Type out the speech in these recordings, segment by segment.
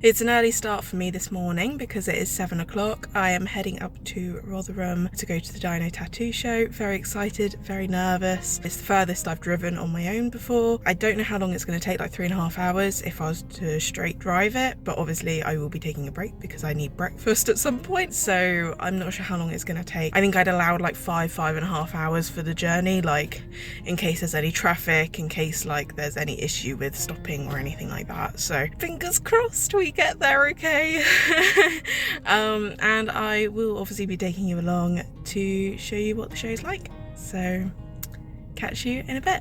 It's an early start for me this morning because it is 7 o'clock. I am heading up to Rotherham to go to the Dino Tattoo Show. Very excited, very nervous. It's the furthest I've driven on my own before. I don't know how long it's going to take, like 3.5 hours if I was to straight drive it, but obviously I will be taking a break because I need breakfast at some point, so I'm not sure how long it's going to take. I think I'd allowed like 5.5 hours for the journey, like in case there's any traffic, in case like there's any issue with stopping or anything like that. So fingers crossed we get there okay. And I will obviously be taking you along to show you what the show's like. So catch you in a bit.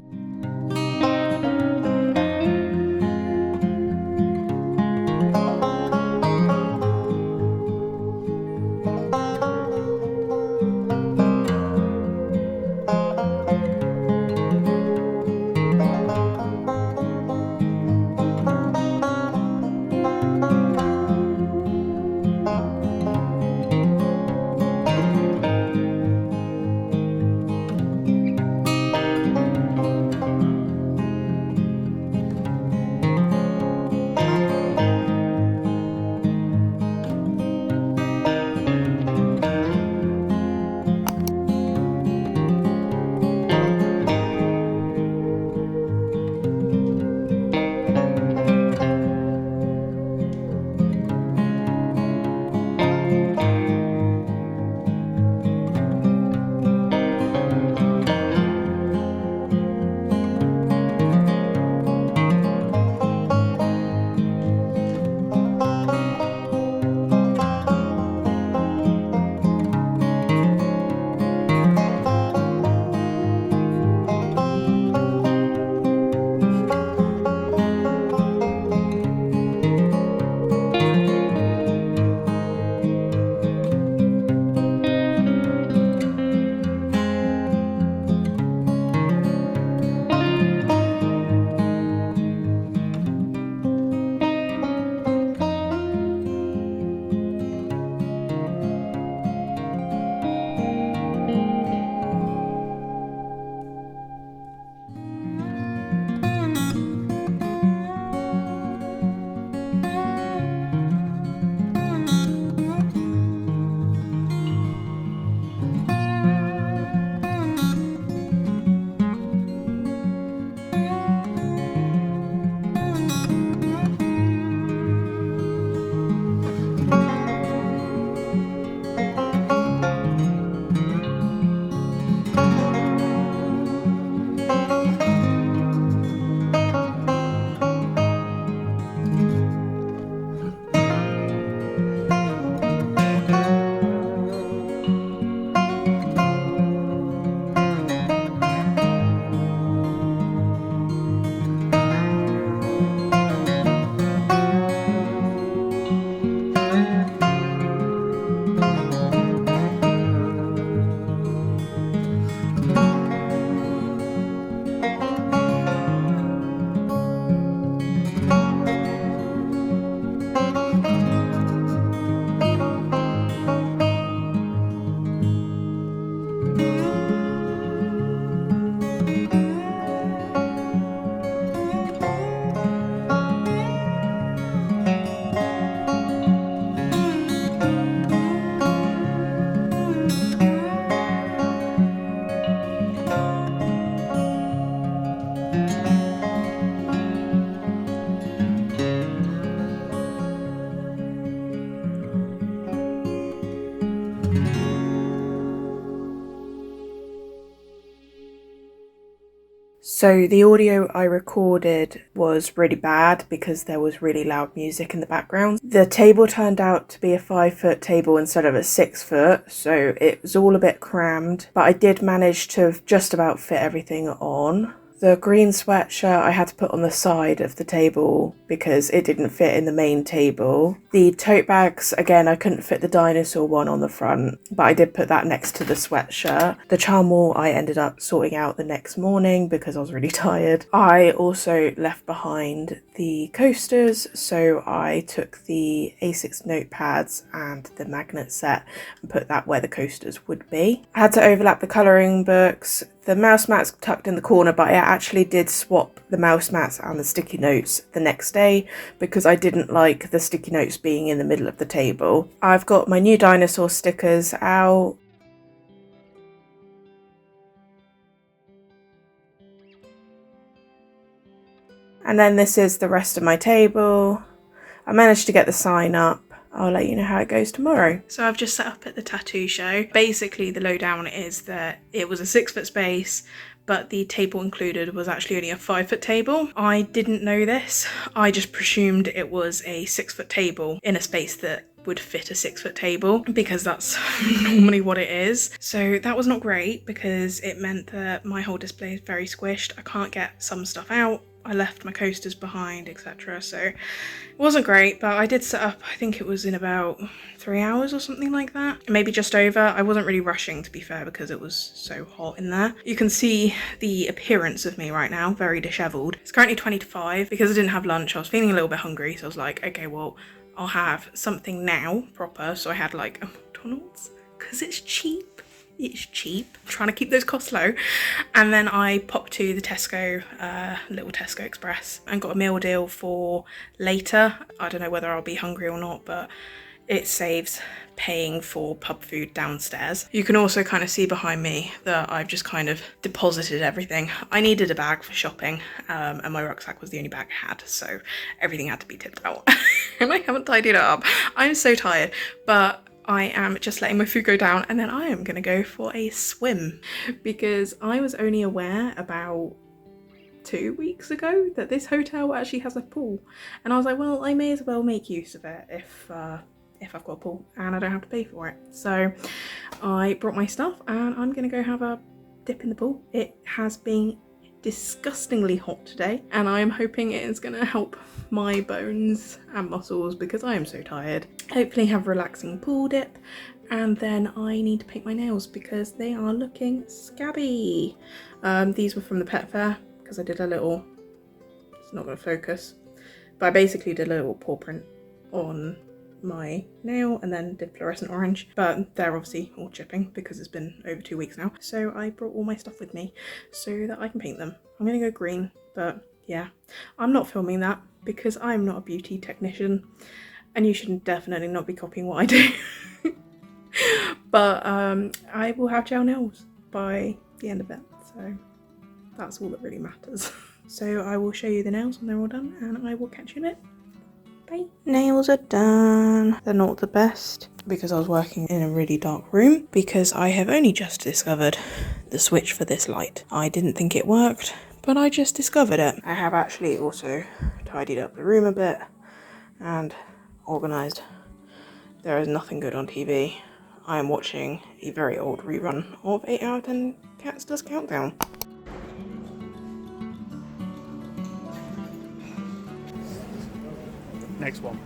So the audio I recorded was really bad because there was really loud music in the background. The table turned out to be a 5-foot table instead of a 6-foot, so it was all a bit crammed, but I did manage to just about fit everything on. The green sweatshirt I had to put on the side of the table because it didn't fit in the main table. The tote bags, again, I couldn't fit the dinosaur one on the front, but I did put that next to the sweatshirt. The charm wall I ended up sorting out the next morning because I was really tired. I also left behind the coasters, so I took the A6 notepads and the magnet set and put that where the coasters would be. I had to overlap the colouring books. The mouse mat's tucked in the corner, but I actually did swap the mouse mats and the sticky notes the next day because I didn't like the sticky notes being in the middle of the table. I've got my new dinosaur stickers out. And then this is the rest of my table. I managed to get the sign up. I'll let you know how it goes tomorrow. So I've just set up at the tattoo show. Basically the lowdown is that it was a 6-foot space, but the table included was actually only a 5-foot table. I didn't know this. I just presumed it was a 6-foot table in a space that would fit a 6-foot table because that's normally what it is. So that was not great because it meant that my whole display is very squished. I can't get some stuff out. I left my coasters behind, etc. So it wasn't great, but I did set up, I think it was in about 3 hours or something like that. Maybe just over. I wasn't really rushing, to be fair, because it was so hot in there. You can see the appearance of me right now, very disheveled. It's currently 20 to 5. Because I didn't have lunch, I was feeling a little bit hungry, so I was like, okay, well, I'll have something now, proper. So I had like a McDonald's, because it's cheap. It's cheap. I'm trying to keep those costs low. And then I popped to the Tesco, little Tesco Express, and got a meal deal for later. I don't know whether I'll be hungry or not, but it saves paying for pub food downstairs. You can also kind of see behind me that I've just kind of deposited everything. I needed a bag for shopping, and my rucksack was the only bag I had, so everything had to be tipped out. And I haven't tidied it up. I'm so tired, but I am just letting my food go down, and then I am going to go for a swim because I was only aware about 2 weeks ago that this hotel actually has a pool, and I was like, well, I may as well make use of it if I've got a pool and I don't have to pay for it. So I brought my stuff and I'm going to go have a dip in the pool. It has been disgustingly hot today, and I am hoping it is going to help my bones and muscles because I am so tired. Hopefully have a relaxing pool dip, and then I need to paint my nails because they are looking scabby. These were from the pet fair because I did a little, it's not going to focus, but I basically did a little paw print on my nail and then did fluorescent orange, but they're obviously all chipping because it's been over 2 weeks now. So I brought all my stuff with me so that I can paint them. I'm gonna go green, but yeah, I'm not filming that because I'm not a beauty technician and you should definitely not be copying what I do. But I will have gel nails by the end of it, so that's all that really matters. So I will show you the nails when they're all done, and I will catch you in a bit. Bye. Nails are done. They're not the best because I was working in a really dark room because I have only just discovered the switch for this light. I didn't think it worked, but I just discovered it. I have actually also tidied up the room a bit and organised. There is nothing good on TV. I am watching a very old rerun of 8 out of 10 Cats Does Countdown. Next one.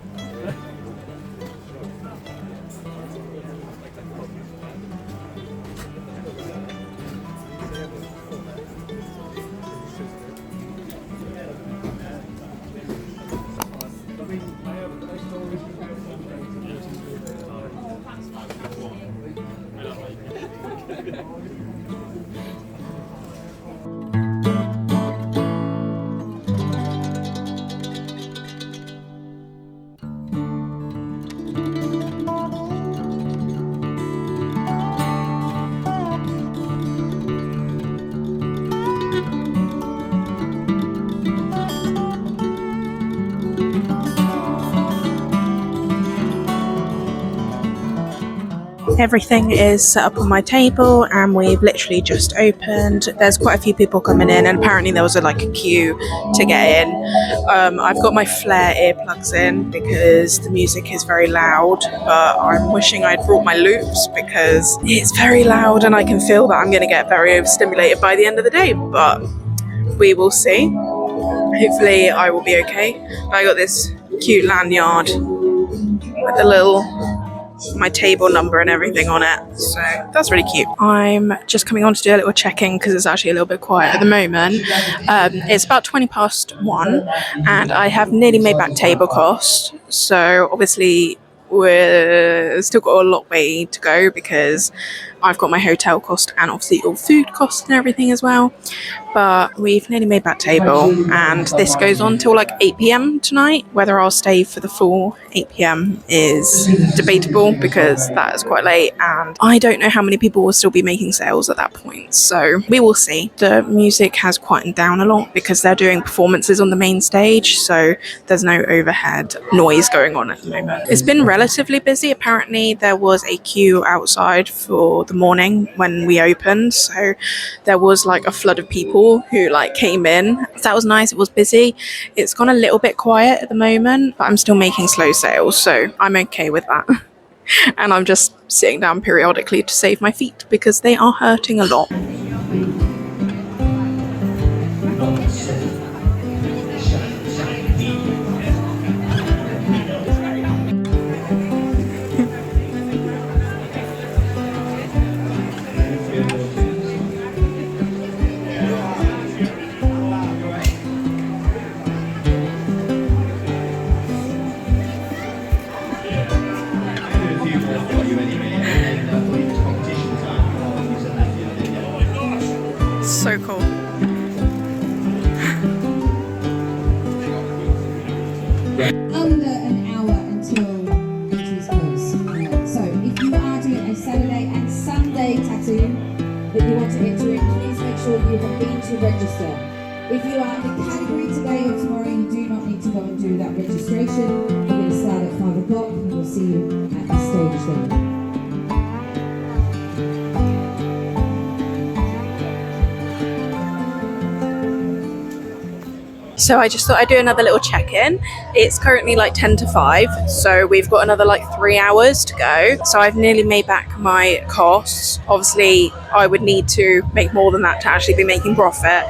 Everything is set up on my table and we've literally just opened. There's quite a few people coming in and apparently there was a queue to get in. I've got my Flare earplugs in because the music is very loud, but I'm wishing I'd brought my loops because it's very loud and I can feel that I'm going to get very overstimulated by the end of the day, but we will see. Hopefully I will be okay. But I got this cute lanyard with a little my table number and everything on it, so that's really cute. I'm just coming on to do a little check-in because it's actually a little bit quiet at the moment. It's about 1:20 and I have nearly made back table cost, so obviously we're still got a lot way to go because I've got my hotel cost and obviously all food costs and everything as well. But we've nearly made that table, and this goes on till like 8 p.m. tonight. Whether I'll stay for the full 8 p.m. is debatable because that is quite late, and I don't know how many people will still be making sales at that point. So we will see. The music has quietened down a lot because they're doing performances on the main stage, so there's no overhead noise going on at the moment. It's been relatively busy. Apparently there was a queue outside for the morning when we opened, so there was like a flood of people who like came in. So that was nice. It was busy. It's gone a little bit quiet at the moment, but I'm still making slow sales, so I'm okay with that. And I'm just sitting down periodically to save my feet because they are hurting a lot. So cool. Under an hour until it is closed. So if you are doing a Saturday and Sunday tattoo that you want to enter in, please make sure you have been to register. If you are in the category today or tomorrow, you do not need to go and do that registration. We're going to start at 5 o'clock and we'll see you at the stage then. So I just thought I'd do another little check-in. It's currently like 10 to 5, so we've got another like 3 hours to go. So I've nearly made back my costs. Obviously, I would need to make more than that to actually be making profit.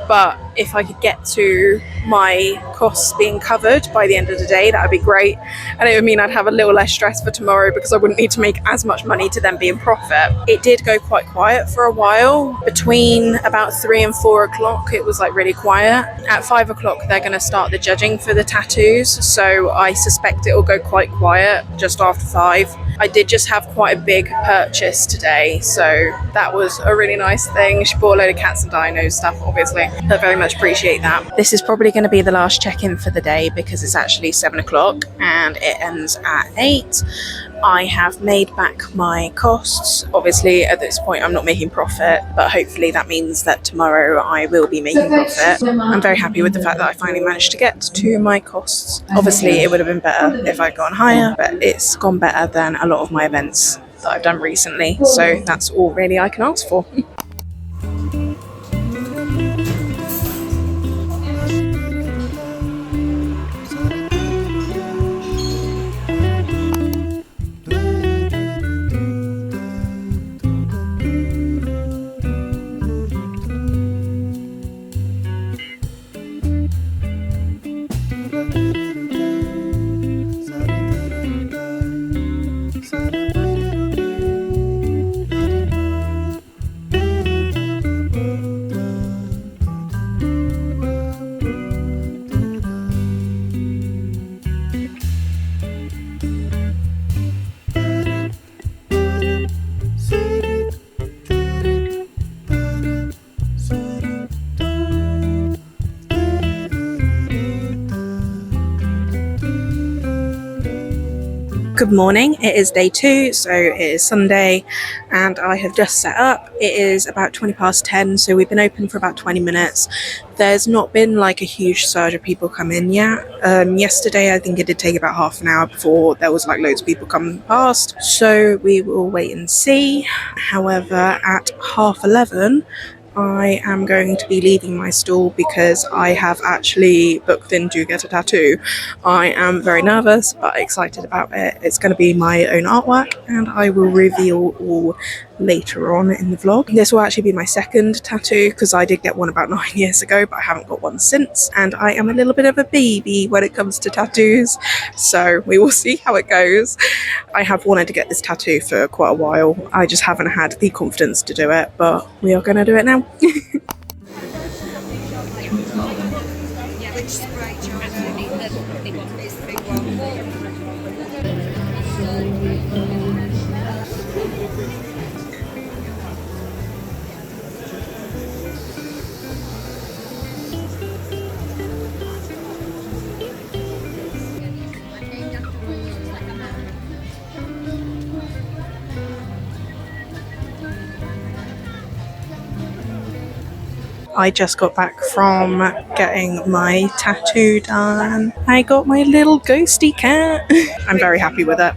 But if I could get to my costs being covered by the end of the day, that would be great. And it would mean I'd have a little less stress for tomorrow because I wouldn't need to make as much money to then be in profit. It did go quite quiet for a while. Between about 3 and 4 o'clock, it was like really quiet. At 5 o'clock, they're going to start the judging for the tattoos. So I suspect it will go quite quiet just after 5. I did just have quite a big purchase today, so that was a really nice thing. She bought a load of cats and dinos stuff, obviously. I very much appreciate that. This is probably going to be the last check-in for the day because it's actually 7 o'clock and it ends at 8. I have made back my costs. Obviously, at this point, I'm not making profit, but hopefully that means that tomorrow I will be making profit. I'm very happy with the fact that I finally managed to get to my costs. Obviously, it would have been better if I'd gone higher, but it's gone better than a lot of my events that I've done recently. So that's all really I can ask for. Good morning, it is day 2, so it is Sunday and I have just set up. It is about 20 past 10, so we've been open for about 20 minutes. There's not been like a huge surge of people come in yet. Yesterday I think it did take about half an hour before there was like loads of people coming past, so we will wait and see. However, at 11:30 I am going to be leaving my stall because I have actually booked in to get a tattoo. I am very nervous but excited about it. It's going to be my own artwork and I will reveal all later on in the vlog. This will actually be my second tattoo because I did get one about 9 years ago, but I haven't got one since, and I am a little bit of a baby when it comes to tattoos, so we will see how it goes. I have wanted to get this tattoo for quite a while. I just haven't had the confidence to do it, but we are going to do it now. I just got back from getting my tattoo done. I got my little ghosty cat. I'm very happy with it.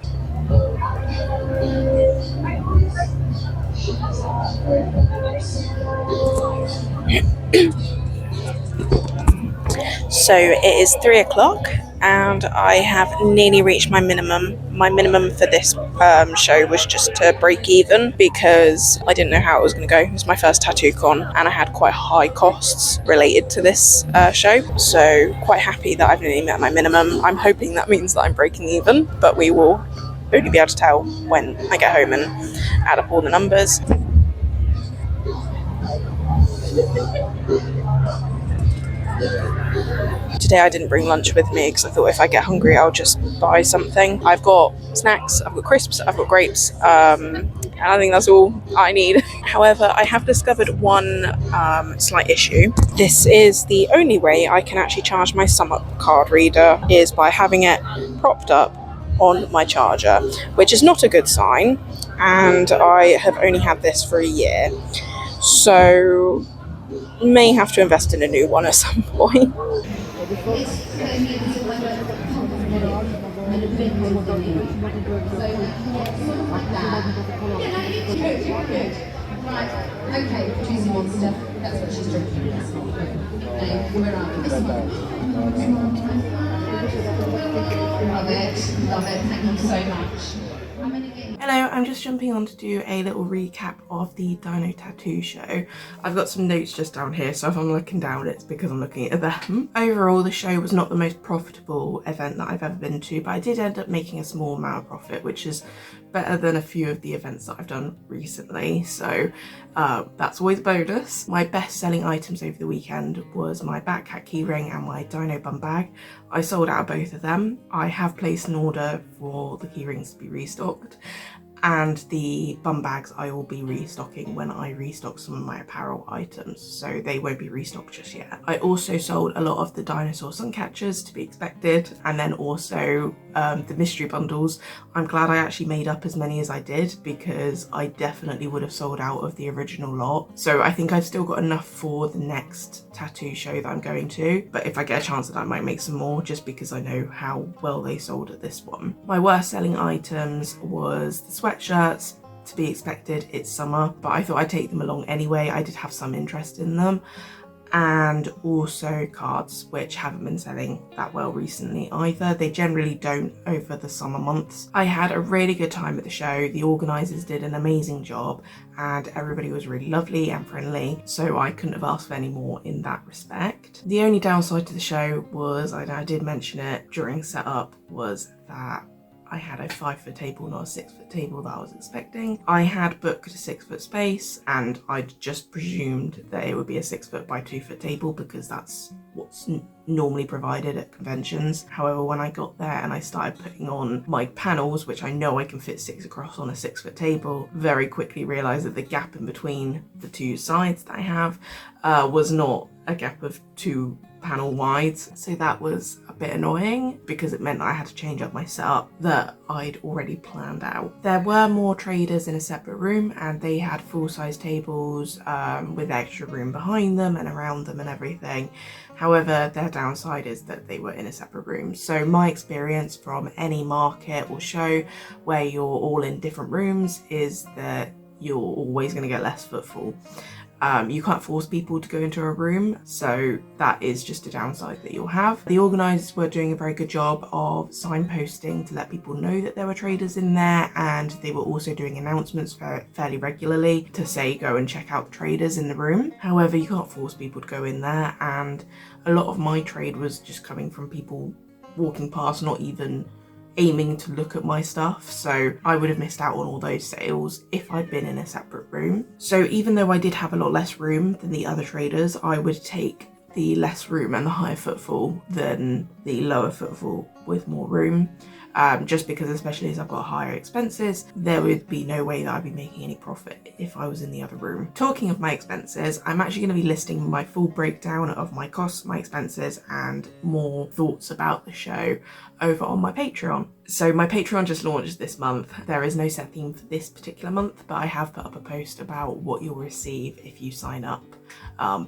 So it is 3 o'clock and I have nearly reached my minimum. My minimum for this show was just to break even because I didn't know how it was going to go. It was my first tattoo con and I had quite high costs related to this show. So quite happy that I've nearly met my minimum. I'm hoping that means that I'm breaking even, but we will only be able to tell when I get home and add up all the numbers. Today I didn't bring lunch with me because I thought if I get hungry I'll just buy something. I've got snacks, I've got crisps, I've got grapes, and I think that's all I need. However, I have discovered one slight issue. This is the only way I can actually charge my SumUp card reader is by having it propped up on my charger, which is not a good sign, and I have only had this for a year. So may have to invest in a new one at some point. Right, okay, juicy monster. That's what she's drinking. Where are we? Love it, thank you so much. Hello, I'm just jumping on to do a little recap of the Dino Tattoo Show. I've got some notes just down here, so if I'm looking down, it's because I'm looking at them. Overall, the show was not the most profitable event that I've ever been to, but I did end up making a small amount of profit, which is better than a few of the events that I've done recently, so that's always a bonus. My best selling items over the weekend was my backcat keyring and my Dino bum bag. I sold out of both of them. I have placed an order for the keyrings to be restocked, and the bum bags I will be restocking when I restock some of my apparel items, so they won't be restocked just yet. I also sold a lot of the dinosaur sun catchers, to be expected, and then also the mystery bundles. I'm glad I actually made up as many as I did because I definitely would have sold out of the original lot. So I think I've still got enough for the next tattoo show that I'm going to, but if I get a chance that I might make some more just because I know how well they sold at this one. My worst selling items was the sweatshirts. To be expected, it's summer, but I thought I'd take them along anyway. I did have some interest in them. And also cards, which haven't been selling that well recently either. They generally don't over the summer months. I had a really good time at the show. The organisers did an amazing job and everybody was really lovely and friendly, so I couldn't have asked for any more in that respect. The only downside to the show was, I did mention it during setup, was that I had a 5-foot table, not a 6-foot table that I was expecting. I had booked a 6-foot space and I'd just presumed that it would be a 6-foot by 2-foot table because that's what's normally provided at conventions. However, when I got there and I started putting on my panels, which I know I can fit 6 across on a 6-foot table, very quickly realised that the gap in between the two sides that I have was not a gap of 2 panel wides, so that was a bit annoying because it meant I had to change up my setup that I'd already planned out. There were more traders in a separate room and they had full-size tables with extra room behind them and around them and everything. However, their downside is that they were in a separate room. So my experience from any market or show where you're all in different rooms is that you're always going to get less footfall. You can't force people to go into a room, so that is just a downside that you'll have. The organisers were doing a very good job of signposting to let people know that there were traders in there, and they were also doing announcements fairly regularly to say go and check out the traders in the room. However, you can't force people to go in there, and a lot of my trade was just coming from people walking past, not even aiming to look at my stuff, so I would have missed out on all those sales if I'd been in a separate room. So even though I did have a lot less room than the other traders, I would take the less room and the higher footfall than the lower footfall with more room. just because, especially as I've got higher expenses, there would be no way that I'd be making any profit if I was in the other room. Talking of my expenses, I'm actually going to be listing my full breakdown of my costs, my expenses, and more thoughts about the show over on my Patreon. So my Patreon just launched this month. There is no set theme for this particular month, but I have put up a post about what you'll receive if you sign up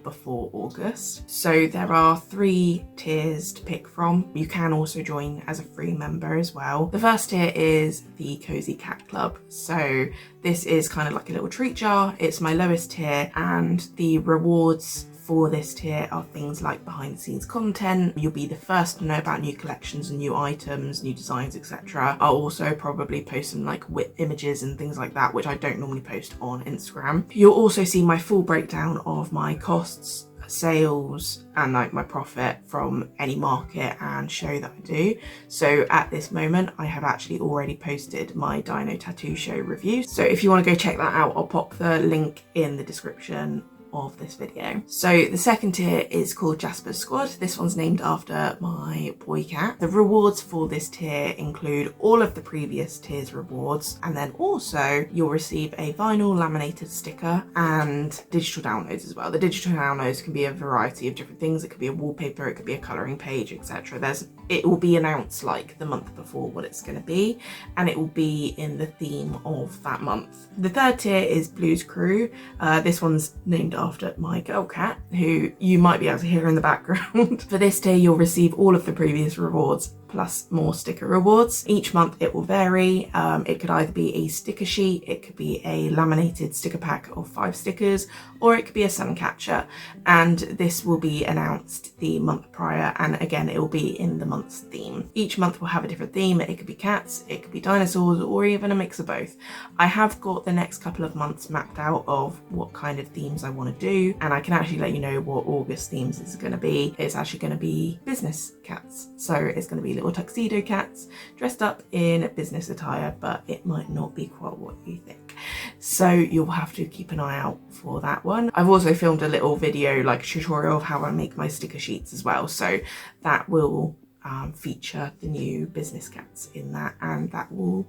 before August. So there are 3 tiers to pick from. You can also join as a free member as well. The first tier is the Cozy Cat Club. So this is kind of like a little treat jar. It's my lowest tier, and the rewards for this tier are things like behind the scenes content. You'll be the first to know about new collections and new items, new designs, etc. I'll also probably post some like whip images and things like that, which I don't normally post on Instagram. You'll also see my full breakdown of my costs, sales, and like my profit from any market and show that I do. So at this moment, I have actually already posted my Dino Tattoo Show review. So if you want to go check that out, I'll pop the link in the description of this video. So the second tier is called Jasper's Squad. This one's named after my boy cat. The rewards for this tier include all of the previous tiers rewards, and then also you'll receive a vinyl laminated sticker and digital downloads as well. The digital downloads can be a variety of different things. It could be a wallpaper, it could be a colouring page, etc. It will be announced like the month before what it's going to be, and it will be in the theme of that month. The third tier is Blues Crew. This one's named after my girl cat, who you might be able to hear in the background. For this tier, you'll receive all of the previous rewards plus more sticker rewards. Each month it will vary. It could either be a sticker sheet, it could be a laminated sticker pack of 5 stickers, or it could be a sun catcher. And this will be announced the month prior, and again it will be in the month's theme. Each month will have a different theme. It could be cats, it could be dinosaurs, or even a mix of both. I have got the next couple of months mapped out of what kind of themes I want to do, and I can actually let you know what August themes is going to be. It's actually going to be business cats. So it's going to be little tuxedo cats dressed up in business attire, but it might not be quite what you think. So you'll have to keep an eye out for that one. I've also filmed a little video, like a tutorial of how I make my sticker sheets as well. So that will feature the new business cats in that, and that will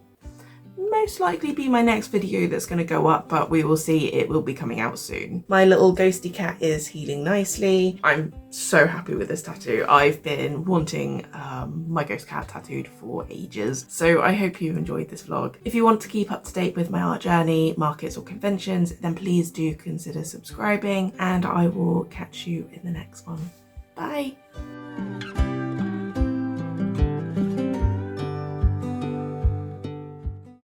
most likely be my next video that's going to go up, but we will see. It will be coming out soon. My little ghosty cat is healing nicely. I'm so happy with this tattoo. I've been wanting my ghost cat tattooed for ages, so I hope you've enjoyed this vlog. If you want to keep up to date with my art journey, markets or conventions, then please do consider subscribing, and I will catch you in the next one. Bye!